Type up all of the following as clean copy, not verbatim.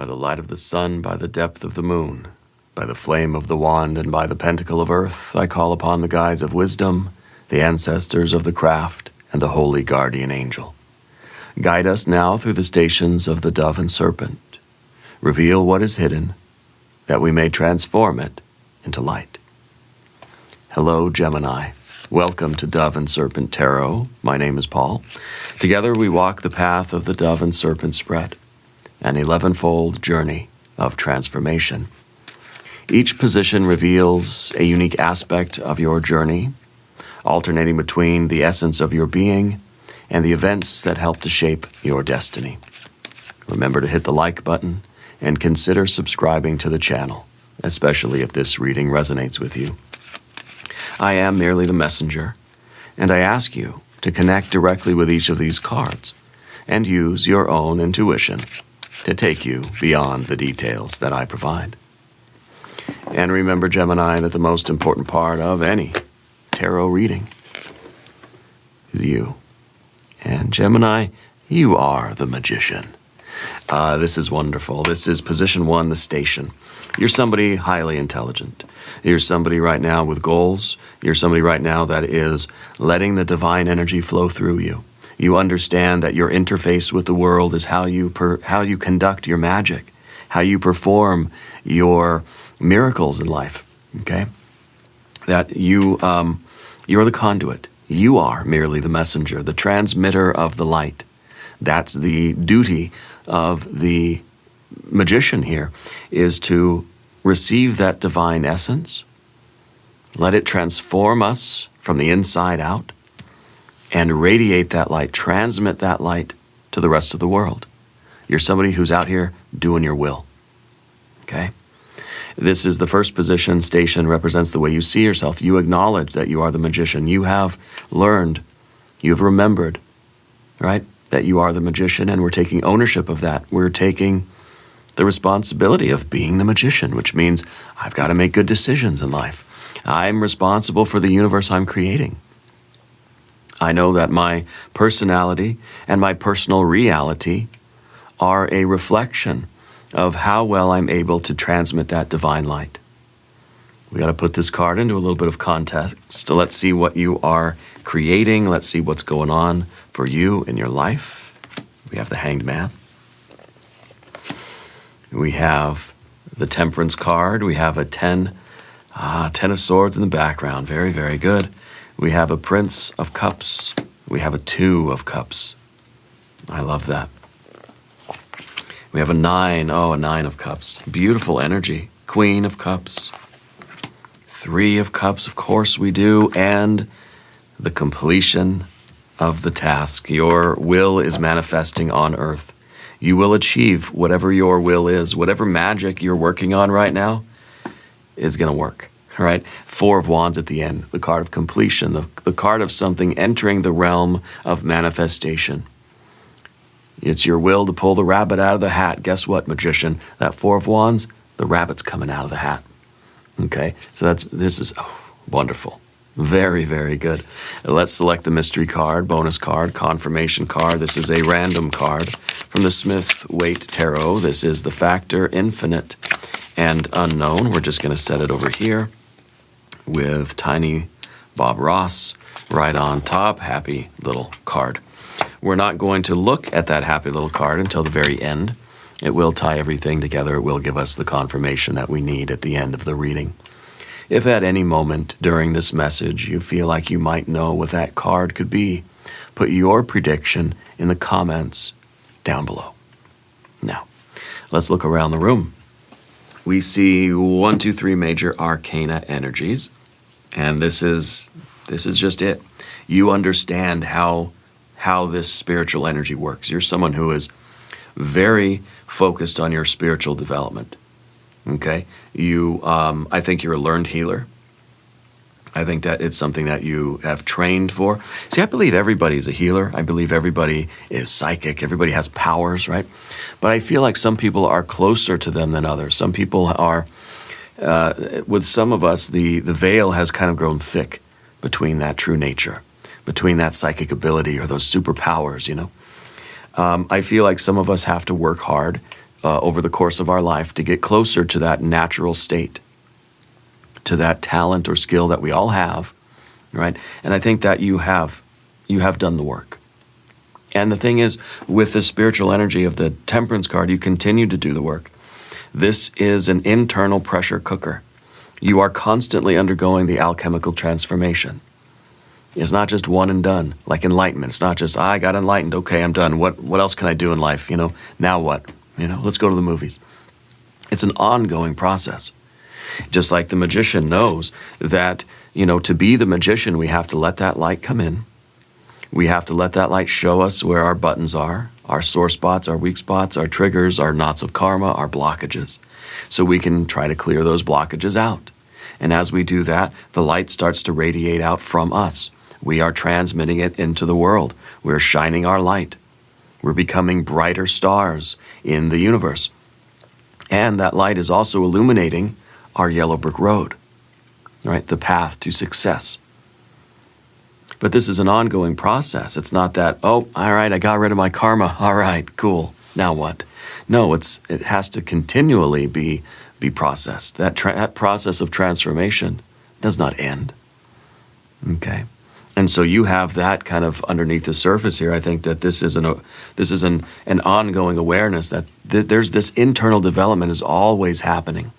By the light of the sun, by the depth of the moon, by the flame of the wand, and by the pentacle of earth, I call upon the guides of wisdom, the ancestors of the craft, and the holy guardian angel. Guide us now through the stations of the dove and serpent. Reveal what is hidden, that we may transform it into light. Hello, Gemini. Welcome to Dove and Serpent Tarot. My name is Paul. Together we walk the path of the dove and serpent spread, an 11-fold journey of transformation. Each position reveals a unique aspect of your journey, alternating between the essence of your being and the events that help to shape your destiny. Remember to hit the like button and consider subscribing to the channel, especially if this reading resonates with you. I am merely the messenger, and I ask you to connect directly with each of these cards and use your own intuition to take you beyond the details that I provide. And remember, Gemini, that the most important part of any tarot reading is you. And Gemini, you are the magician. This is wonderful. This is position 1, the station. You're somebody highly intelligent. You're somebody right now with goals. You're somebody right now that is letting the divine energy flow through you. You understand that your interface with the world is how you conduct your magic, how you perform your miracles in life, okay? That you're the conduit. You are merely the messenger, the transmitter of the light. That's the duty of the magician here, is to receive that divine essence, let it transform us from the inside out, and radiate that light, transmit that light to the rest of the world. You're somebody who's out here doing your will, okay? This is the first position. Station represents the way you see yourself. You acknowledge that you are the magician. You have learned, you have remembered, right, that you are the magician, and we're taking ownership of that. We're taking the responsibility of being the magician, which means I've got to make good decisions in life. I'm responsible for the universe I'm creating. I know that my personality and my personal reality are a reflection of how well I'm able to transmit that divine light. We got to put this card into a little bit of context. Let's see what you are creating. Let's see what's going on for you in your life. We have the Hanged Man. We have the Temperance card. We have a 10 of Swords in the background. Very, very good. We have a Prince of Cups. We have a 2 of Cups. I love that. We have a 9. Oh, a 9 of Cups. Beautiful energy. Queen of Cups. 3 of Cups, of course we do. And the completion of the task. Your will is manifesting on earth. You will achieve whatever your will is. Whatever magic you're working on right now is going to work. All right? 4 of Wands at the end. The card of completion. The card of something entering the realm of manifestation. It's your will to pull the rabbit out of the hat. Guess what, magician? That 4 of Wands, the rabbit's coming out of the hat. Okay? So this is wonderful. Very, very good. Let's select the mystery card, bonus card, confirmation card. This is a random card from the Smith-Waite Tarot. This is the factor, infinite and unknown. We're just going to set it over here with tiny Bob Ross right on top. Happy little card. We're not going to look at that happy little card until the very end. It will tie everything together. It will give us the confirmation that we need at the end of the reading. If at any moment during this message you feel like you might know what that card could be, put your prediction in the comments down below. Now, let's look around the room. We see 1, 2, 3 major arcana energies, and this is just it. You understand how this spiritual energy works. You're someone who is very focused on your spiritual development. Okay? I think you're a learned healer. I think that it's something that you have trained for. See, I believe everybody's a healer. I believe everybody is psychic. Everybody has powers, right? But I feel like some people are closer to them than others. Some people are, with some of us, the veil has kind of grown thick between that true nature, between that psychic ability or those superpowers, you know? I feel like some of us have to work hard over the course of our life to get closer to that natural state, to that talent or skill that we all have, right? And I think that you have done the work. And the thing is, with the spiritual energy of the Temperance card, you continue to do the work. This is an internal pressure cooker. You are constantly undergoing the alchemical transformation. It's not just one and done, like enlightenment. It's not just, I got enlightened, okay, I'm done. What else can I do in life? Now what? Let's go to the movies. It's an ongoing process. Just like the magician knows that, to be the magician, we have to let that light come in. We have to let that light show us where our buttons are, our sore spots, our weak spots, our triggers, our knots of karma, our blockages, so we can try to clear those blockages out. And as we do that, the light starts to radiate out from us. We are transmitting it into the world. We're shining our light. We're becoming brighter stars in the universe. And that light is also illuminating our yellow brick road, right? The path to success. But this is an ongoing process. It's not that, oh, all right, I got rid of my karma. All right, cool. Now what? No, it has to continually be processed. That process of transformation does not end. Okay? And so you have that kind of underneath the surface here. I think that this is an ongoing awareness that there's this internal development is always happening,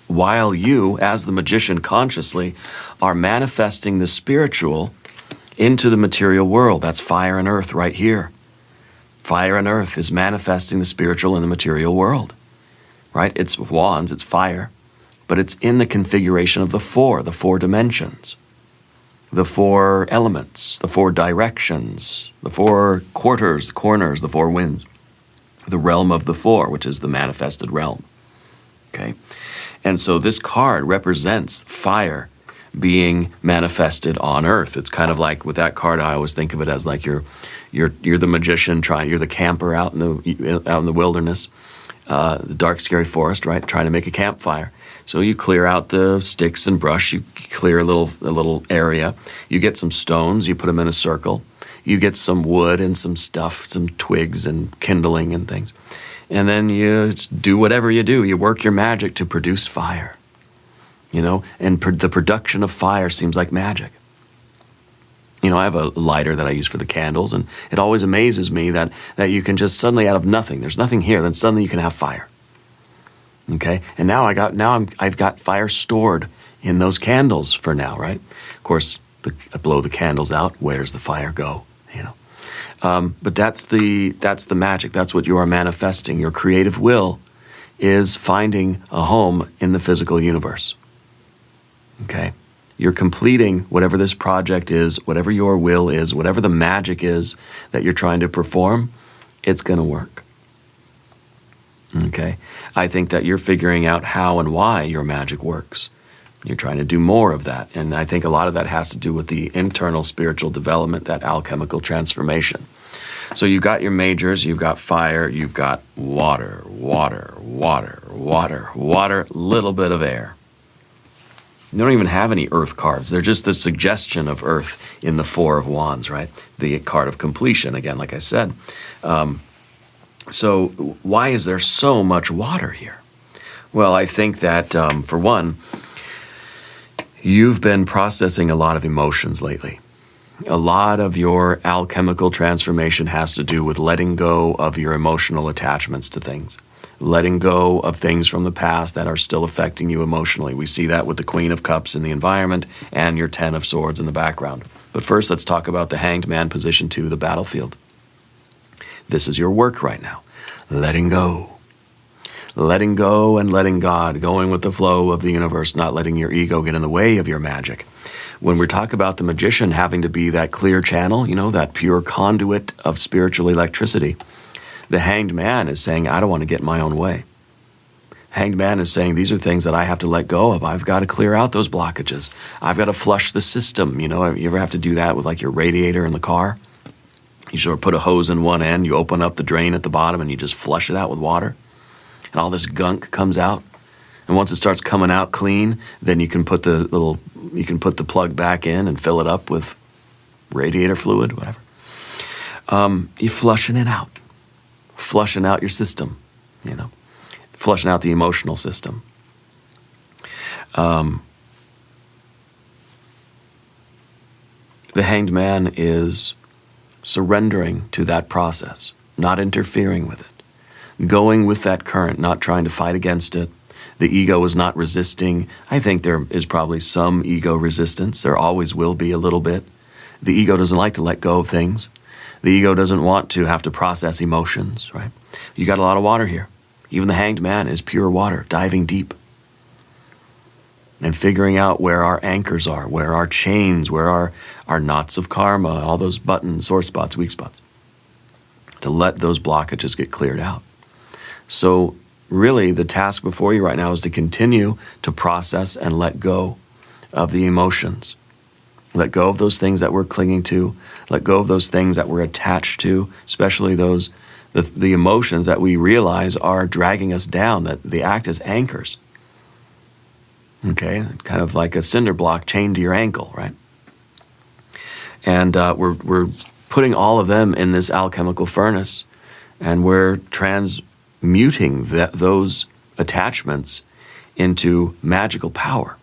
while you, as the magician consciously, are manifesting the spiritual into the material world. That's fire and earth right here. Fire and earth is manifesting the spiritual in the material world, right? It's wands, it's fire, but it's in the configuration of the four dimensions, the four elements, the four directions, the four quarters, corners, the four winds, the realm of the four, which is the manifested realm, okay? And so this card represents fire being manifested on earth. It's kind of like with that card, I always think of it as like you're the magician you're the camper out in the wilderness, the dark, scary forest, right? Trying to make a campfire. So you clear out the sticks and brush, you clear a little area, you get some stones, you put them in a circle, you get some wood and some stuff, some twigs and kindling and things. And then you do whatever you do. You work your magic to produce fire, and the production of fire seems like magic. I have a lighter that I use for the candles, and it always amazes me that you can just suddenly out of nothing, there's nothing here, then suddenly you can have fire. Okay? And now I've got fire stored in those candles for now, right? Of course, I blow the candles out, where does the fire go? But that's the magic. That's what you are manifesting. Your creative will is finding a home in the physical universe. Okay? You're completing whatever this project is, whatever your will is, whatever the magic is that you're trying to perform, it's going to work. Okay? I think that you're figuring out how and why your magic works. You're trying to do more of that. And I think a lot of that has to do with the internal spiritual development, that alchemical transformation. So you've got your majors, you've got fire, you've got water, little bit of air. You don't even have any earth cards. They're just the suggestion of earth in the Four of Wands, right? The card of completion, again, like I said. So why is there so much water here? Well, I think that, for one, you've been processing a lot of emotions lately. A lot of your alchemical transformation has to do with letting go of your emotional attachments to things, letting go of things from the past that are still affecting you emotionally. We see that with the Queen of Cups in the environment and your Ten of Swords in the background. But first, let's talk about the Hanged Man position 2, the battlefield. This is your work right now. Letting go. Letting go and letting God, going with the flow of the universe, not letting your ego get in the way of your magic. When we talk about the magician having to be that clear channel, that pure conduit of spiritual electricity, the Hanged Man is saying, I don't want to get in my own way. Hanged Man is saying, these are things that I have to let go of. I've got to clear out those blockages. I've got to flush the system. You ever have to do that with like your radiator in the car? You sort of put a hose in one end, you open up the drain at the bottom, and you just flush it out with water. And all this gunk comes out. And once it starts coming out clean, then you can put the plug back in and fill it up with radiator fluid, whatever. You're flushing it out. Flushing out your system. you know, flushing out the emotional system. The Hanged Man is surrendering to that process, not interfering with it, going with that current, not trying to fight against it. The ego is not resisting. I think there is probably some ego resistance. There always will be a little bit. The ego doesn't like to let go of things. The ego doesn't want to have to process emotions, right? You got a lot of water here. Even the Hanged Man is pure water, diving deep and figuring out where our anchors are, where our chains, where our knots of karma, all those buttons, sore spots, weak spots, to let those blockages get cleared out. So really the task before you right now is to continue to process and let go of the emotions. Let go of those things that we're clinging to. Let go of those things that we're attached to, especially those, the emotions that we realize are dragging us down, that they act as anchors. Okay, kind of like a cinder block chained to your ankle, right? And we're putting all of them in this alchemical furnace, and we're transmuting those attachments into magical power,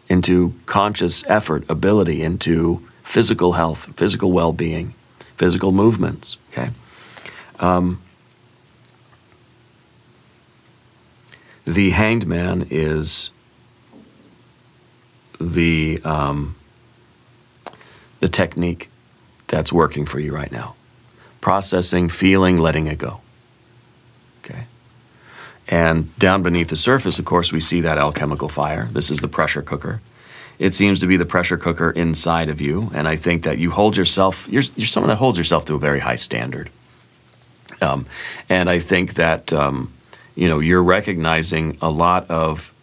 into conscious effort, ability, into physical health, physical well-being, physical movements, okay? The Hanged Man is the technique that's working for you right now. Processing, feeling, letting it go. Okay. And down beneath the surface, of course, we see that alchemical fire. This is the pressure cooker. It seems to be the pressure cooker inside of you, and I think that you hold yourself, you're someone that holds yourself to a very high standard. And I think that you know, you're recognizing a lot of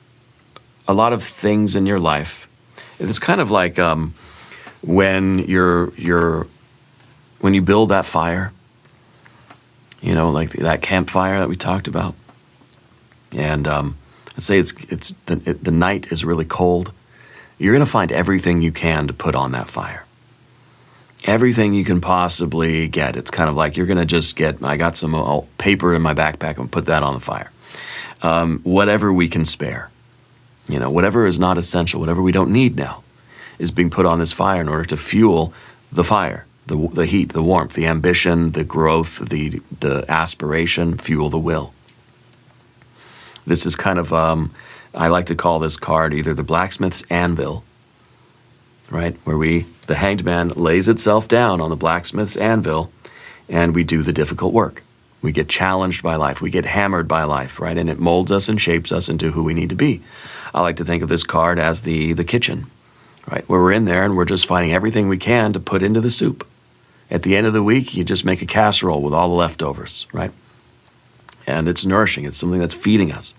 things in your life. It's kind of like when when you build that fire, you know, like that campfire that we talked about, and let's say the night is really cold. You're going to find everything you can to put on that fire. Everything you can possibly get. It's kind of like you're going to just I got some paper in my backpack and put that on the fire. Whatever we can spare, you know, whatever is not essential, whatever we don't need now, is being put on this fire in order to fuel the fire, the heat, the warmth, the ambition, the growth, the aspiration, fuel the will. This is kind of, I like to call this card either the blacksmith's anvil, right? Where the Hanged Man lays itself down on the blacksmith's anvil, and we do the difficult work. We get challenged by life. We get hammered by life, right? And it molds us and shapes us into who we need to be. I like to think of this card as the kitchen, right? Where we're in there and we're just finding everything we can to put into the soup. At the end of the week, you just make a casserole with all the leftovers, right? And it's nourishing. It's something that's feeding us.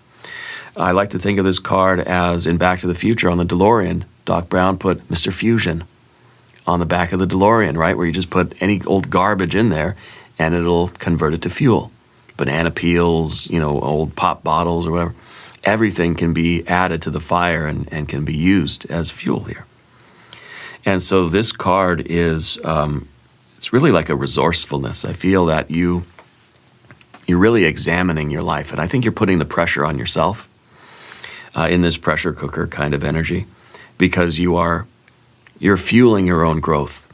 I like to think of this card as in Back to the Future on the DeLorean. Doc Brown put Mr. Fusion on the back of the DeLorean, right? Where you just put any old garbage in there and it'll convert it to fuel. Banana peels, you know, old pop bottles or whatever. Everything can be added to the fire and can be used as fuel here. And so this card is, it's really like a resourcefulness. I feel that you're really examining your life. And I think you're putting the pressure on yourself in this pressure cooker kind of energy, because you're fueling your own growth.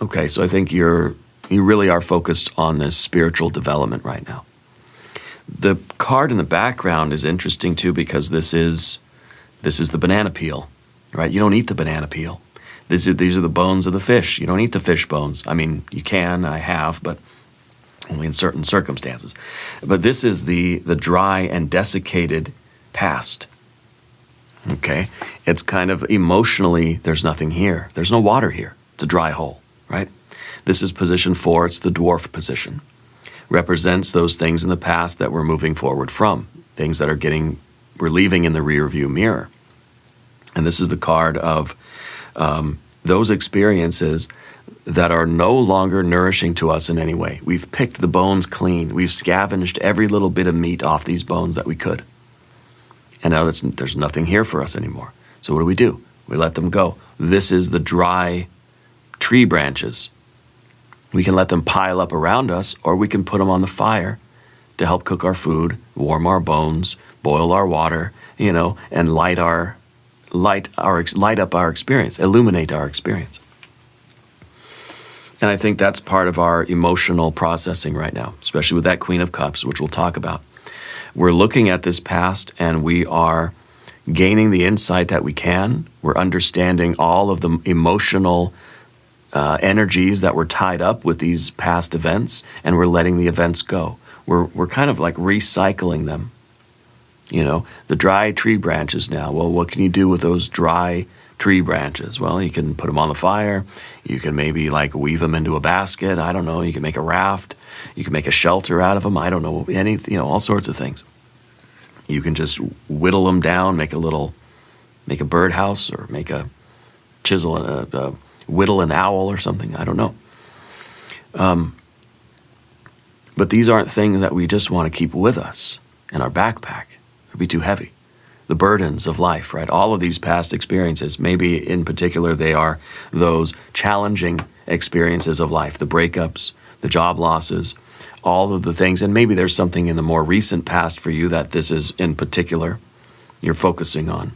Okay, so I think you really are focused on this spiritual development right now. The card in the background is interesting too, because this is the banana peel, right? You don't eat the banana peel. These are the bones of the fish. You don't eat the fish bones. I mean, you can, I have, but only in certain circumstances. But this is the dry and desiccated past. Okay? It's kind of emotionally, there's nothing here. There's no water here. It's a dry hole, right? This is position 4. It's the dwarf position. Represents those things in the past that we're moving forward from, things that we're leaving in the rear view mirror. And this is the card of those experiences that are no longer nourishing to us in any way. We've picked the bones clean. We've scavenged every little bit of meat off these bones that we could. And now there's nothing here for us anymore. So what do? We let them go. This is the dry tree branches. We can let them pile up around us, or we can put them on the fire to help cook our food, warm our bones, boil our water, and light up our experience, illuminate our experience. And I think that's part of our emotional processing right now, especially with that Queen of Cups, which we'll talk about. We're looking at this past and we are gaining the insight that we can. We're understanding all of the emotional energies that were tied up with these past events, and we're letting the events go. We're kind of like recycling them. The dry tree branches now. Well, what can you do with those dry tree branches? Well, you can put them on the fire. You can maybe like weave them into a basket. I don't know. You can make a raft. You can make a shelter out of them. I don't know. All sorts of things. You can just whittle them down, make a birdhouse, or make a chisel and whittle an owl or something. I don't know. But these aren't things that we just want to keep with us in our backpack. It'd be too heavy. The burdens of life, right? All of these past experiences, maybe in particular they are those challenging experiences of life, the breakups, the job losses, all of the things. And maybe there's something in the more recent past for you that this is in particular you're focusing on.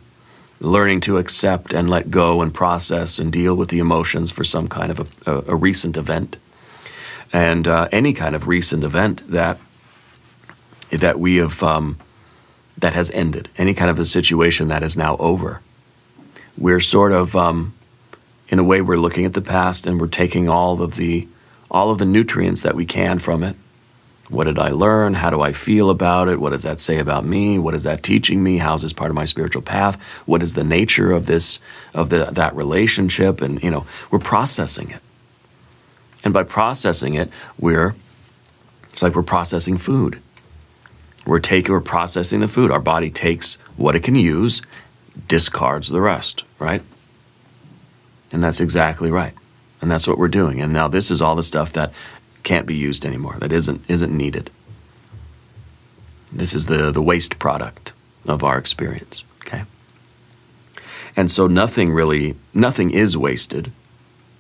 Learning to accept and let go and process and deal with the emotions for some kind of a recent event. And any kind of recent event that we have that has ended, any kind of a situation that is now over. We're sort of, in a way, we're looking at the past and we're taking all of the nutrients that we can from it. What did I learn? How do I feel about it? What does that say about me? What is that teaching me? How is this part of my spiritual path? What is the nature of that relationship? And we're processing it. And by processing it, it's like we're processing food. We're processing the food. Our body takes what it can use, discards the rest, right? And that's exactly right. And that's what we're doing. And now this is all the stuff that can't be used anymore, that isn't needed. This is the waste product of our experience, okay? And so nothing is wasted,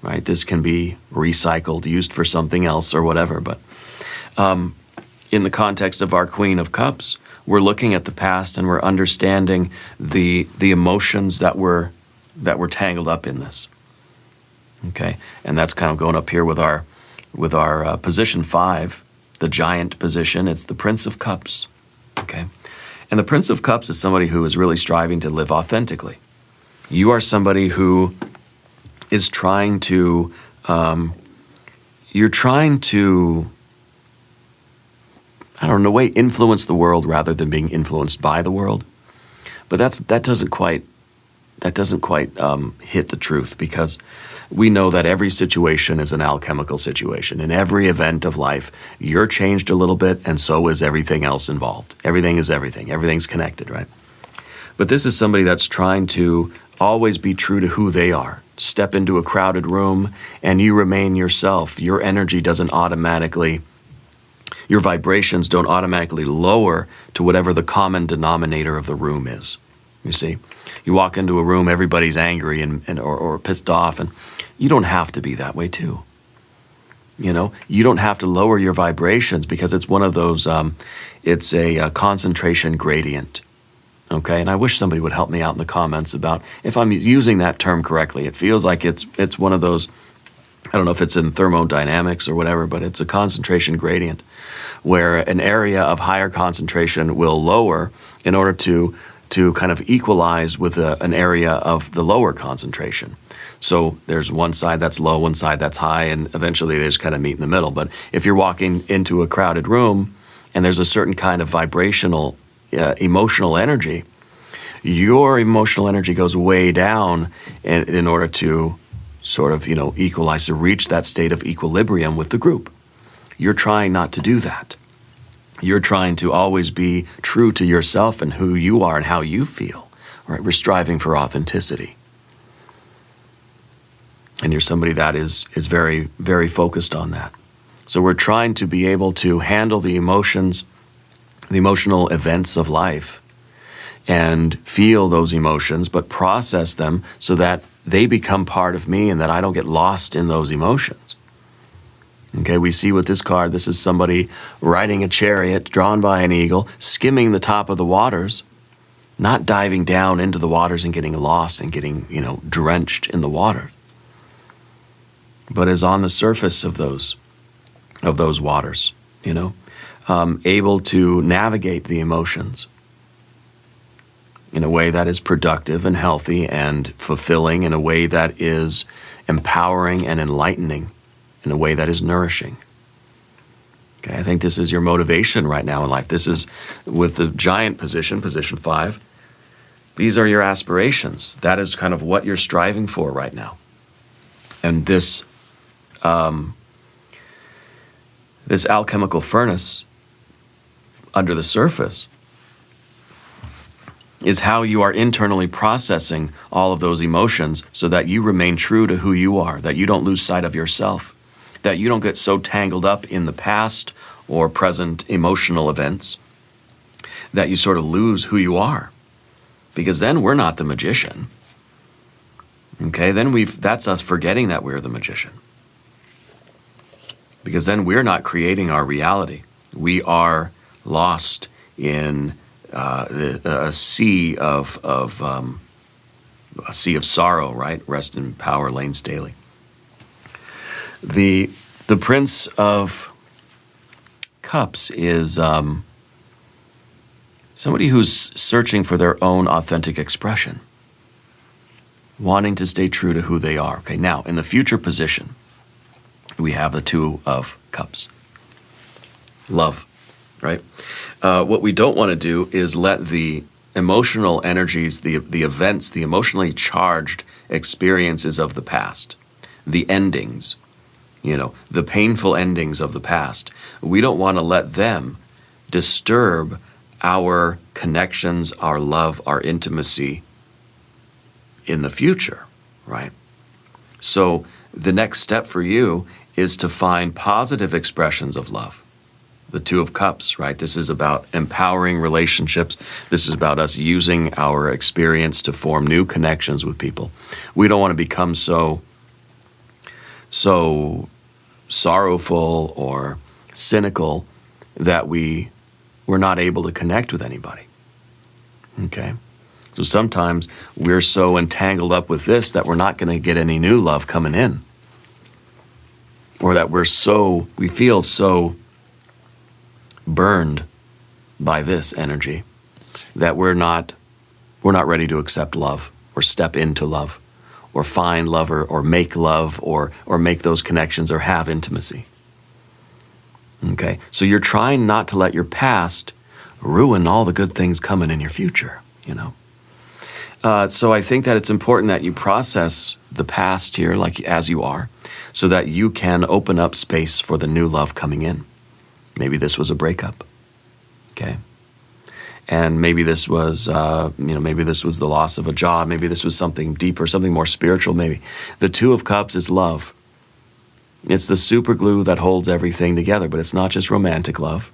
right? This can be recycled, used for something else or whatever, but in the context of our Queen of Cups, we're looking at the past and we're understanding the emotions that were tangled up in this. Okay, and that's kind of going up here with our position 5, the giant position. It's the Prince of Cups. Okay, and the Prince of Cups is somebody who is really striving to live authentically. You are somebody who is trying to. You're trying to, I don't know, way influence the world rather than being influenced by the world. But that doesn't quite hit the truth, because we know that every situation is an alchemical situation. In every event of life, you're changed a little bit, and so is everything else involved. Everything is everything. Everything's connected, right? But this is somebody that's trying to always be true to who they are. Step into a crowded room, and you remain yourself. Your energy doesn't automatically, your vibrations don't automatically lower to whatever the common denominator of the room is. You see, you walk into a room, everybody's angry or pissed off, and you don't have to be that way too. You don't have to lower your vibrations, because it's one of those, it's a concentration gradient. Okay, and I wish somebody would help me out in the comments about if I'm using that term correctly. It feels like it's one of those, I don't know if it's in thermodynamics or whatever, but it's a concentration gradient where an area of higher concentration will lower in order to kind of equalize with an area of the lower concentration. So there's one side that's low, one side that's high, and eventually they just kind of meet in the middle. But if you're walking into a crowded room and there's a certain kind of vibrational, emotional energy, your emotional energy goes way down in order to sort of, equalize, to reach that state of equilibrium with the group. You're trying not to do that. You're trying to always be true to yourself and who you are and how you feel. Right? We're striving for authenticity. And you're somebody that is very, very focused on that. So we're trying to be able to handle the emotions, the emotional events of life, and feel those emotions, but process them so that they become part of me and that I don't get lost in those emotions. Okay, we see with this card, this is somebody riding a chariot drawn by an eagle, skimming the top of the waters, not diving down into the waters and getting lost and getting, drenched in the water, but is on the surface of those waters, able to navigate the emotions in a way that is productive and healthy and fulfilling, in a way that is empowering and enlightening, in a way that is nourishing. Okay, I think this is your motivation right now in life. This is with the giant position 5. These are your aspirations. That is kind of what you're striving for right now. And this alchemical furnace under the surface is how you are internally processing all of those emotions so that you remain true to who you are, that you don't lose sight of yourself, that you don't get so tangled up in the past or present emotional events that you sort of lose who you are. Because then we're not the magician. Okay, then that's us forgetting that we're the magician. Because then we're not creating our reality. We are lost in a sea of sorrow, right? Rest in power, Lane Staley. The Prince of Cups is somebody who's searching for their own authentic expression, wanting to stay true to who they are. Okay, now in the future position, we have the Two of Cups. Love, right? What we don't want to do is let the emotional energies, the events, the emotionally charged experiences of the past, the endings, the painful endings of the past, we don't want to let them disturb our connections, our love, our intimacy in the future, right? So the next step for you is to find positive expressions of love. The Two of Cups, right? This is about empowering relationships. This is about us using our experience to form new connections with people. We don't want to become so sorrowful or cynical that we're not able to connect with anybody. Okay? So sometimes we're so entangled up with this that we're not going to get any new love coming in. Or that we feel so burned by this energy that we're not ready to accept love or step into love or find love or make love or make those connections or have intimacy. Okay, so you're trying not to let your past ruin all the good things coming in your future, So I think that it's important that you process the past here like as you are, so that you can open up space for the new love coming in. Maybe this was a breakup, okay? And maybe this was, maybe this was the loss of a job. Maybe this was something deeper, something more spiritual, maybe. The Two of Cups is love. It's the super glue that holds everything together, but it's not just romantic love.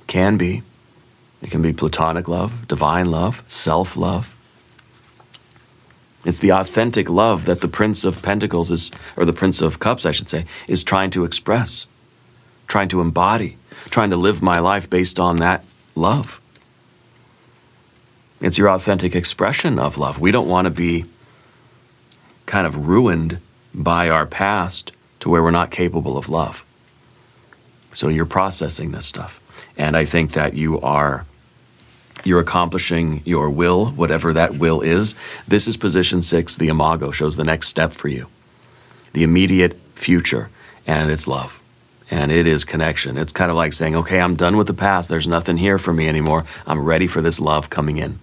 It can be. It can be platonic love, divine love, self-love. It's the authentic love that the Prince of Pentacles or the Prince of Cups, I should say, is trying to express, trying to embody, trying to live my life based on that love. It's your authentic expression of love. We don't want to be kind of ruined by our past to where we're not capable of love. So you're processing this stuff. And I think that you're accomplishing your will, whatever that will is. This is position 6, the Imago, shows the next step for you. The immediate future, and it's love. And it is connection. It's kind of like saying, okay, I'm done with the past. There's nothing here for me anymore. I'm ready for this love coming in.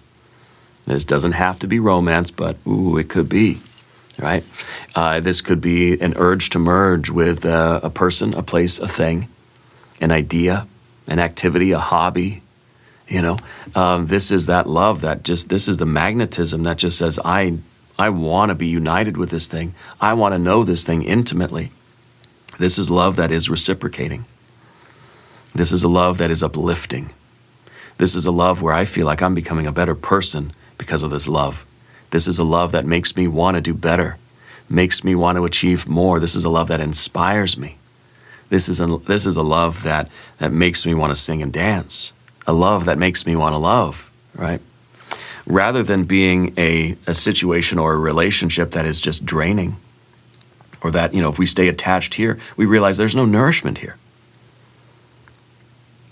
This doesn't have to be romance, but ooh, it could be, right? This could be an urge to merge with a person, a place, a thing, an idea, an activity, a hobby. This is that love this is the magnetism that just says, I want to be united with this thing. I want to know this thing intimately. This is love that is reciprocating. This is a love that is uplifting. This is a love where I feel like I'm becoming a better person because of this love. This is a love that makes me want to do better, makes me want to achieve more. This is a love that inspires me. This is a love that makes me want to sing and dance. A love that makes me want to love, right? Rather than being a situation or a relationship that is just draining, or that, if we stay attached here, we realize there's no nourishment here.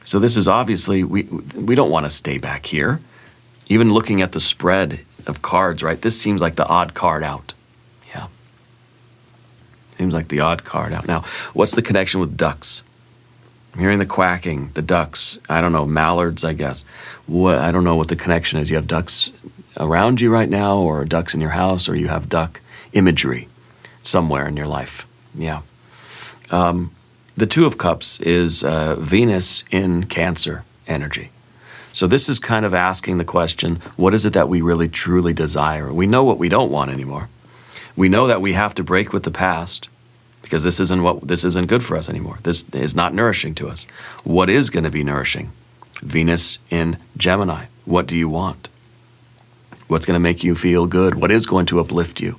So this is obviously, we don't want to stay back here. Even looking at the spread of cards, right? This seems like the odd card out. Yeah. Seems like the odd card out. Now, what's the connection with ducks? I'm hearing the quacking, the ducks. I don't know, mallards, I guess. I don't know what the connection is. You have ducks around you right now, or ducks in your house, or you have duck imagery somewhere in your life. Yeah. The Two of Cups is Venus in Cancer energy. So this is kind of asking the question, what is it that we really truly desire? We know what we don't want anymore. We know that we have to break with the past because this isn't good for us anymore. This is not nourishing to us. What is going to be nourishing? Venus in Gemini. What do you want? What's going to make you feel good? What is going to uplift you?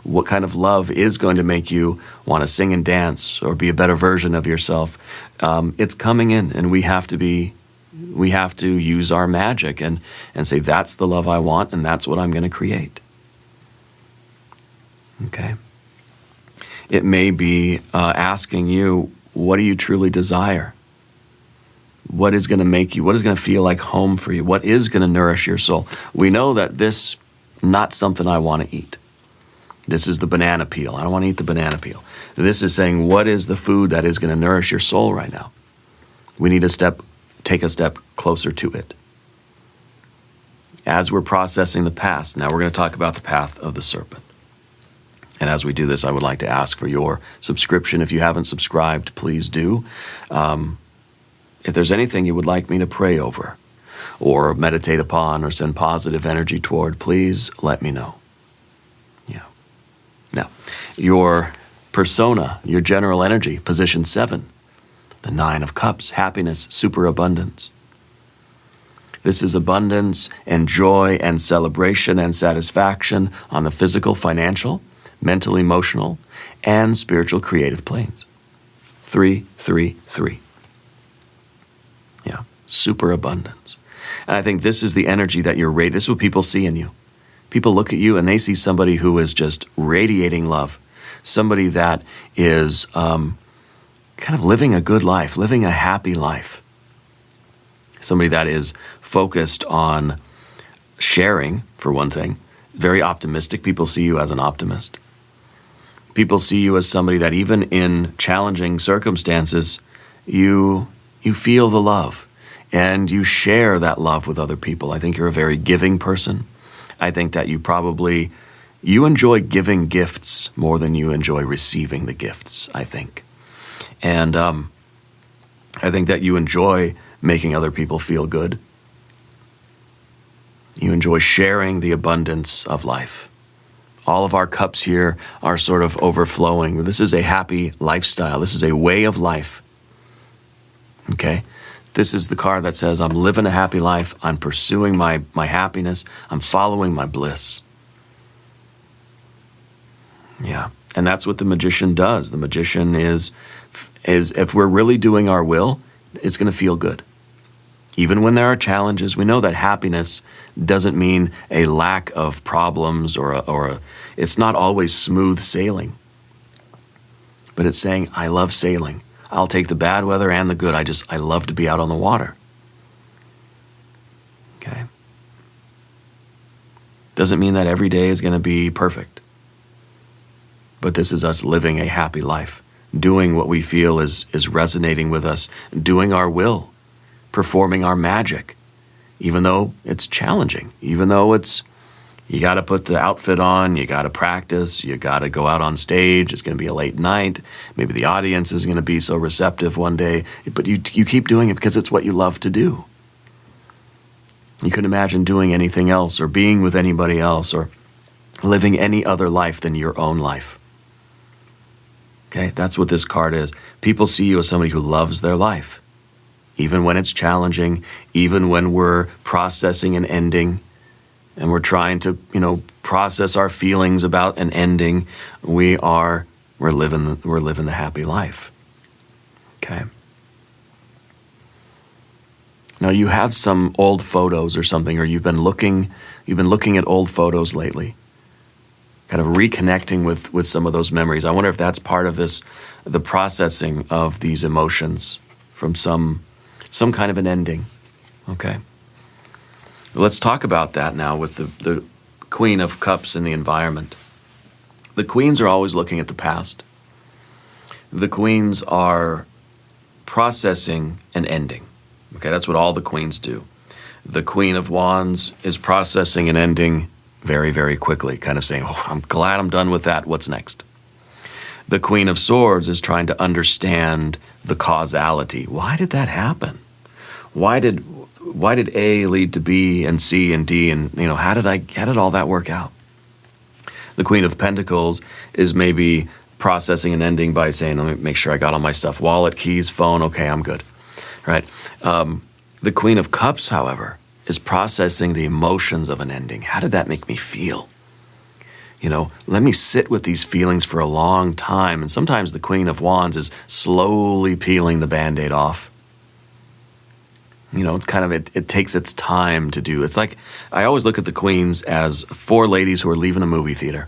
What kind of love is going to make you want to sing and dance or be a better version of yourself? It's coming in, and we have to use our magic and say, that's the love I want, and that's what I'm going to create. Okay? It may be asking you, what do you truly desire? What is going to feel like home for you? What is going to nourish your soul? We know that this, not something I want to eat. This is the banana peel. I don't want to eat the banana peel. This is saying, what is the food that is going to nourish your soul right now? We need to take a step closer to it. As we're processing the past, now we're going to talk about the path of the serpent. And as we do this, I would like to ask for your subscription. If you haven't subscribed, please do. If there's anything you would like me to pray over or meditate upon or send positive energy toward, please let me know. Yeah. Now, your persona, your general energy, position 7, the 9 of Cups, happiness, superabundance. This is abundance and joy and celebration and satisfaction on the physical, financial, mental, emotional, and spiritual creative planes. 3, 3, 3. Yeah, superabundance. And I think this is the energy that you're radiating. This is what people see in you. People look at you and they see somebody who is just radiating love. Somebody that is kind of living a good life, living a happy life. Somebody that is focused on sharing, for one thing. Very optimistic. People see you as an optimist. People see you as somebody that even in challenging circumstances, you feel the love and you share that love with other people. I think you're a very giving person. I think that you enjoy giving gifts more than you enjoy receiving the gifts, I think. And I think that you enjoy making other people feel good. You enjoy sharing the abundance of life. All of our cups here are sort of overflowing. This is a happy lifestyle. This is a way of life. Okay? This is the card that says, I'm living a happy life. I'm pursuing my happiness. I'm following my bliss. Yeah. And that's what the magician does. The magician is if we're really doing our will, it's going to feel good. Even when there are challenges, we know that happiness doesn't mean a lack of problems or it's not always smooth sailing. But it's saying, I love sailing. I'll take the bad weather and the good. I love to be out on the water. Okay? Doesn't mean that every day is going to be perfect. But this is us living a happy life, doing what we feel is resonating with us, doing our will, performing our magic, even though it's challenging, even though you got to put the outfit on, you got to practice, you got to go out on stage, it's going to be a late night, maybe the audience isn't going to be so receptive one day, but you keep doing it because it's what you love to do. You couldn't imagine doing anything else or being with anybody else or living any other life than your own life. Okay, that's what this card is. People see you as somebody who loves their life. Even when it's challenging, even when we're processing an ending, and we're trying to, process our feelings about an ending, we're living the happy life. Okay. Now you have some old photos or something, or you've been looking at old photos lately, kind of reconnecting with some of those memories. I wonder if that's part of this, the processing of these emotions from some kind of an ending. Okay. Let's talk about that now with the Queen of Cups in the environment. The queens are always looking at the past. The queens are processing an ending. Okay, that's what all the queens do. The Queen of Wands is processing an ending very, very quickly, kind of saying, oh, I'm glad I'm done with that. What's next? The Queen of Swords is trying to understand the causality. Why did that happen? Why did A lead to B and C and D, and how did all that work out? The Queen of Pentacles is maybe processing an ending by saying, let me make sure I got all my stuff, wallet, keys, phone, okay, I'm good, right? The Queen of Cups, however, is processing the emotions of an ending. How did that make me feel? Let me sit with these feelings for a long time. And sometimes the Queen of Wands is slowly peeling the Band-Aid off. It's kind of, it takes its time to do. It's like, I always look at the queens as four ladies who are leaving a movie theater.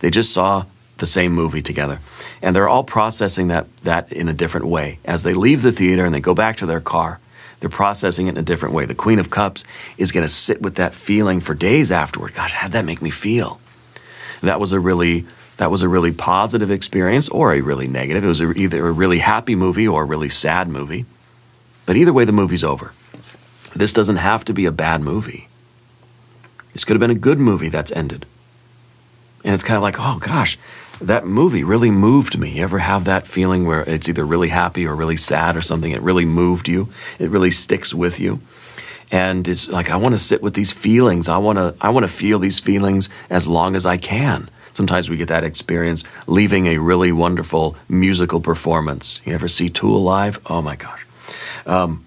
They just saw the same movie together. And they're all processing that in a different way. As they leave the theater and they go back to their car, they're processing it in a different way. The Queen of Cups is going to sit with that feeling for days afterward. Gosh, how'd that make me feel? That was a really positive experience or a really negative. It was either a really happy movie or a really sad movie. But either way, the movie's over. This doesn't have to be a bad movie. This could have been a good movie that's ended. And it's kind of like, oh gosh, that movie really moved me. You ever have that feeling where it's either really happy or really sad or something? It really moved you. It really sticks with you. And it's like, I want to sit with these feelings. I want to feel these feelings as long as I can. Sometimes we get that experience leaving a really wonderful musical performance. You ever see Tool live? Oh my gosh. You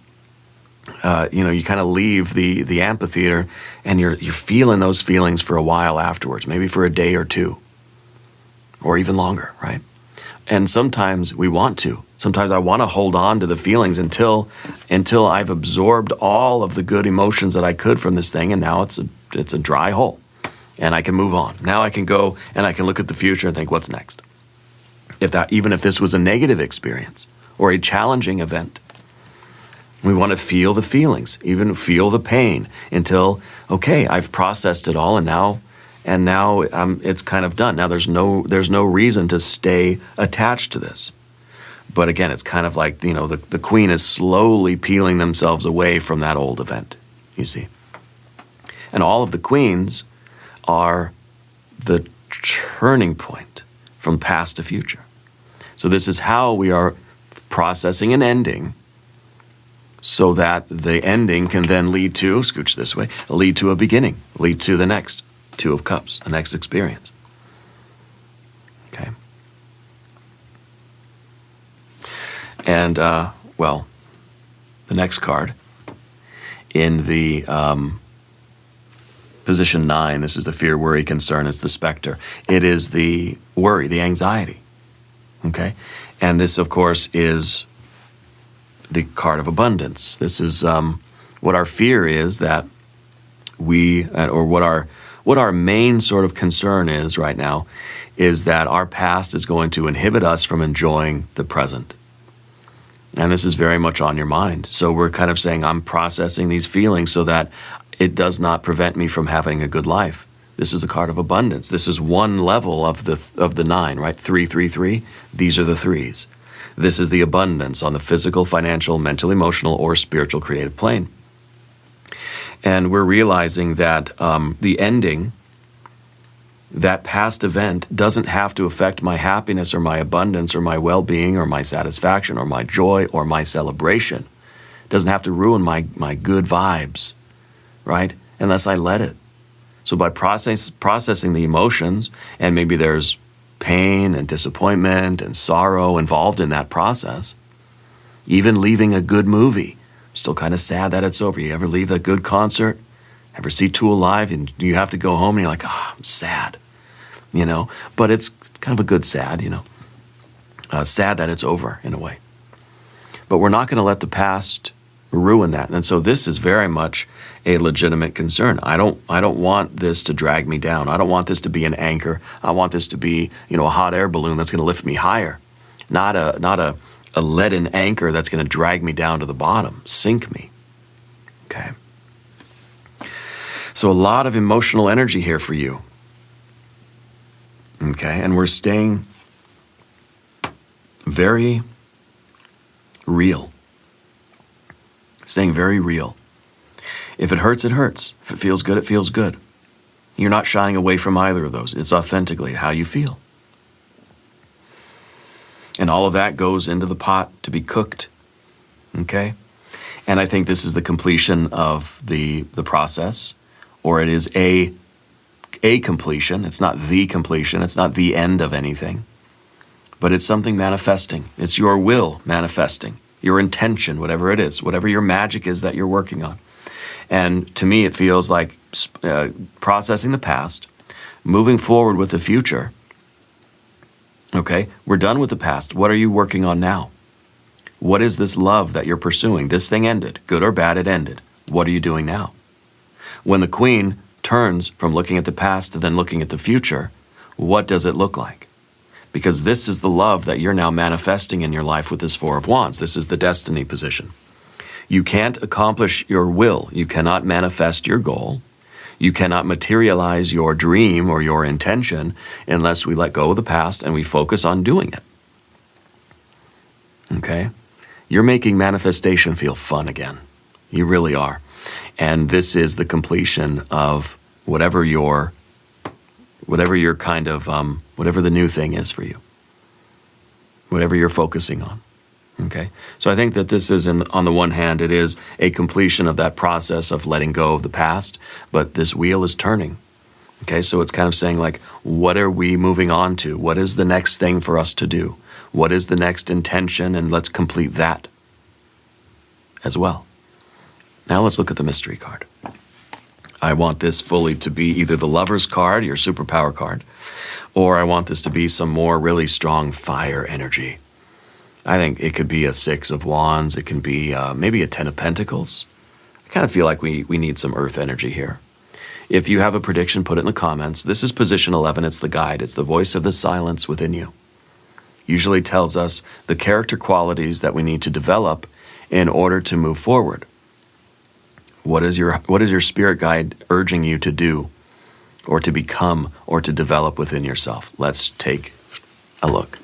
kind of leave the amphitheater and you're feeling those feelings for a while afterwards, maybe for a day or two, or even longer, right? And sometimes we want to. Sometimes I want to hold on to the feelings until I've absorbed all of the good emotions that I could from this thing, and now it's a dry hole, and I can move on. Now I can go and I can look at the future and think, what's next? Even if this was a negative experience or a challenging event, we want to feel the feelings, even feel the pain until, okay, I've processed it all, and now it's kind of done. Now there's no reason to stay attached to this. But again, it's kind of like, the queen is slowly peeling themselves away from that old event, you see. And all of the queens are the turning point from past to future. So this is how we are processing an ending, so that the ending can then lead to, scooch this way, lead to a beginning, lead to the next Two of Cups, the next experience. Okay. And, the next card in the position 9, this is the fear, worry, concern, it's the specter. It is the worry, the anxiety. Okay? And this, of course, is the card of abundance. This is what our fear is, that or what our main sort of concern is right now, is that our past is going to inhibit us from enjoying the present. And this is very much on your mind. So we're kind of saying, I'm processing these feelings so that it does not prevent me from having a good life. This is the card of abundance. This is one level of the 9, right? 3, 3, 3. These are the threes. This is the abundance on the physical, financial, mental, emotional, or spiritual creative plane. And we're realizing that the ending, that past event, doesn't have to affect my happiness or my abundance or my well-being or my satisfaction or my joy or my celebration. It doesn't have to ruin my good vibes, right? Unless I let it. So by processing the emotions, and maybe there's pain and disappointment and sorrow involved in that process. Even leaving a good movie, I'm still kind of sad that it's over. You ever leave a good concert? Ever see Tool live and you have to go home and you're like, I'm sad, But it's kind of a good sad, sad that it's over in a way. But we're not going to let the past ruin that. And so this is very much a legitimate concern. I don't want this to drag me down. I don't want this to be an anchor. I want this to be, a hot air balloon that's going to lift me higher, not a leaden anchor that's going to drag me down to the bottom, sink me. Okay. So a lot of emotional energy here for you. Okay, and we're staying very real. Staying very real. If it hurts, it hurts. If it feels good, it feels good. You're not shying away from either of those. It's authentically how you feel. And all of that goes into the pot to be cooked. Okay? And I think this is the completion of the process, or it is a completion. It's not the completion. It's not the end of anything. But it's something manifesting. It's your will manifesting. Your intention, whatever it is, whatever your magic is that you're working on. And to me, it feels like processing the past, moving forward with the future. Okay, we're done with the past. What are you working on now? What is this love that you're pursuing? This thing ended. Good or bad, it ended. What are you doing now? When the queen turns from looking at the past to then looking at the future, what does it look like? Because this is the love that you're now manifesting in your life with this Four of Wands. This is the destiny position. You can't accomplish your will. You cannot manifest your goal. You cannot materialize your dream or your intention unless we let go of the past and we focus on doing it. Okay? You're making manifestation feel fun again. You really are. And this is the completion of whatever the new thing is for you, whatever you're focusing on. Okay, so I think that this is, on the one hand, it is a completion of that process of letting go of the past, but this wheel is turning. Okay, so it's kind of saying, like, what are we moving on to? What is the next thing for us to do? What is the next intention? And let's complete that as well. Now let's look at the mystery card. I want this fully to be either the Lover's card, your superpower card, or I want this to be some more really strong fire energy. I think it could be a Six of Wands. It can be maybe a Ten of Pentacles. I kind of feel like we need some earth energy here. If you have a prediction, put it in the comments. This is position 11. It's the guide. It's the voice of the silence within you. Usually tells us the character qualities that we need to develop in order to move forward. What is your spirit guide urging you to do or to become or to develop within yourself? Let's take a look.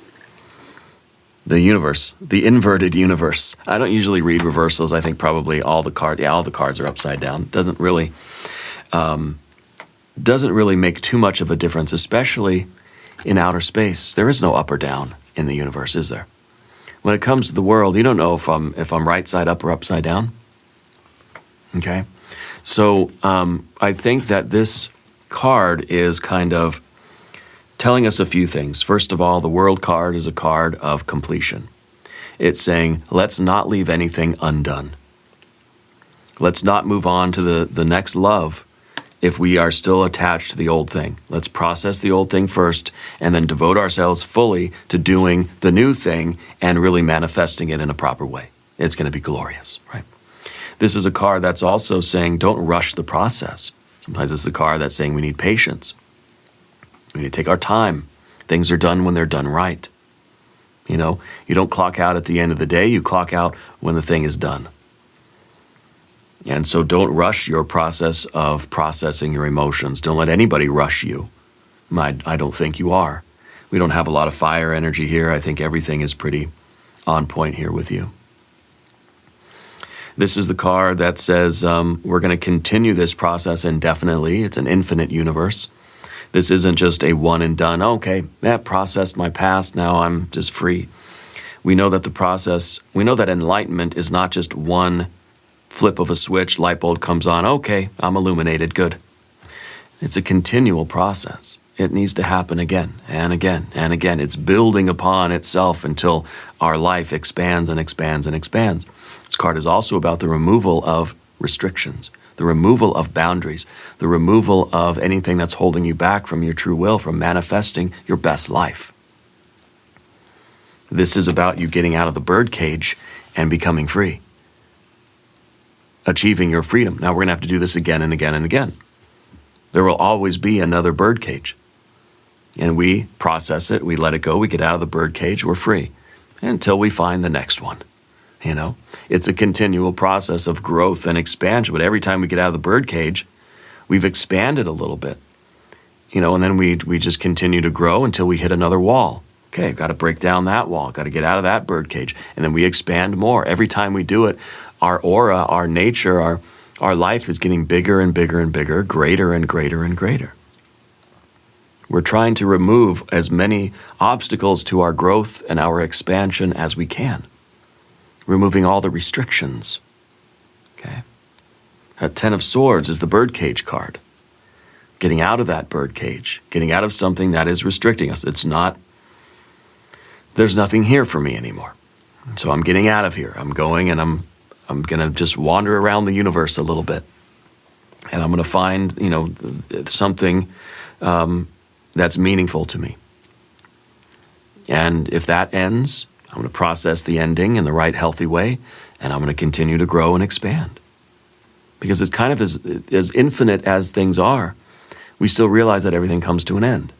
The universe, the inverted universe. I don't usually read reversals. I think probably all the cards are upside down. Doesn't really make too much of a difference, especially in outer space. There is no up or down in the universe, is there? When it comes to the world, you don't know if I'm right side up or upside down. Okay, so I think that this card is kind of telling us a few things. First of all, the World card is a card of completion. It's saying, let's not leave anything undone. Let's not move on to the next love if we are still attached to the old thing. Let's process the old thing first and then devote ourselves fully to doing the new thing and really manifesting it in a proper way. It's going to be glorious, right? This is a card that's also saying, don't rush the process. Sometimes it's a card that's saying we need patience. We need to take our time. Things are done when they're done right. You don't clock out at the end of the day. You clock out when the thing is done. And so don't rush your process of processing your emotions. Don't let anybody rush you. I don't think you are. We don't have a lot of fire energy here. I think everything is pretty on point here with you. This is the card that says we're going to continue this process indefinitely. It's an infinite universe. This isn't just a one and done. Okay, that processed my past. Now I'm just free. We know that enlightenment is not just one flip of a switch, light bulb comes on. Okay, I'm illuminated. Good. It's a continual process. It needs to happen again and again and again. It's building upon itself until our life expands and expands and expands. This card is also about the removal of restrictions, the removal of boundaries, the removal of anything that's holding you back from your true will, from manifesting your best life. This is about you getting out of the bird cage and becoming free. Achieving your freedom. Now we're going to have to do this again and again and again. There will always be another birdcage. And we process it, we let it go, we get out of the birdcage, we're free. Until we find the next one. You know, it's a continual process of growth and expansion. But every time we get out of the birdcage, we've expanded a little bit. You know, and then we just continue to grow until we hit another wall. Okay, got to break down that wall, got to get out of that birdcage. And then we expand more. Every time we do it, our aura, our nature, our life is getting bigger and bigger and bigger, greater and greater and greater. We're trying to remove as many obstacles to our growth and our expansion as we can. Removing all the restrictions. Okay? That 10 of Swords is the birdcage card. Getting out of that birdcage. Getting out of something that is restricting us. It's not, there's nothing here for me anymore. So I'm getting out of here. I'm going and I'm going to just wander around the universe a little bit. And I'm going to find, you know, something that's meaningful to me. And if that ends, I'm going to process the ending in the right, healthy way, and I'm going to continue to grow and expand. Because it's kind of as infinite as things are, we still realize that everything comes to an end.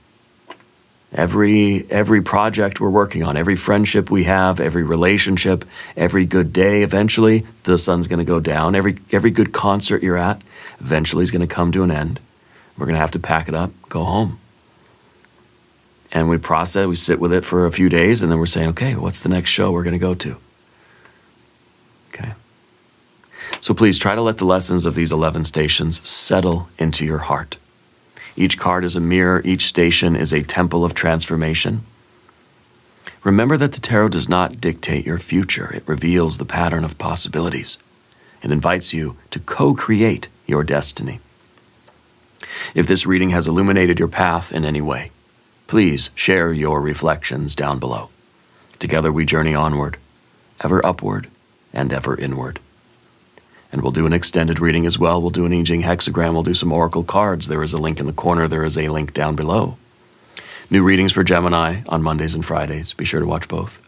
Every project we're working on, every friendship we have, every relationship, every good day, eventually the sun's going to go down. Every good concert you're at, eventually is going to come to an end. We're going to have to pack it up, go home. And we process, we sit with it for a few days, and then we're saying, okay, what's the next show we're going to go to? Okay. So please try to let the lessons of these 11 stations settle into your heart. Each card is a mirror. Each station is a temple of transformation. Remember that the tarot does not dictate your future. It reveals the pattern of possibilities. It invites you to co-create your destiny. If this reading has illuminated your path in any way, please share your reflections down below. Together we journey onward, ever upward and ever inward. And we'll do an extended reading as well. We'll do an I Ching hexagram. We'll do some oracle cards. There is a link in the corner. There is a link down below. New readings for Gemini on Mondays and Fridays. Be sure to watch both.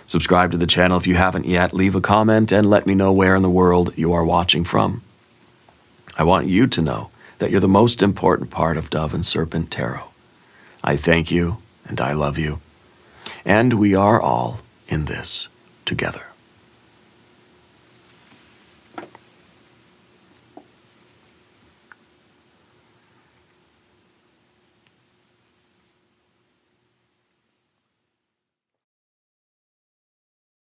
Subscribe to the channel if you haven't yet. Leave a comment and let me know where in the world you are watching from. I want you to know that you're the most important part of Dove and Serpent Tarot. I thank you and I love you. And we are all in this together.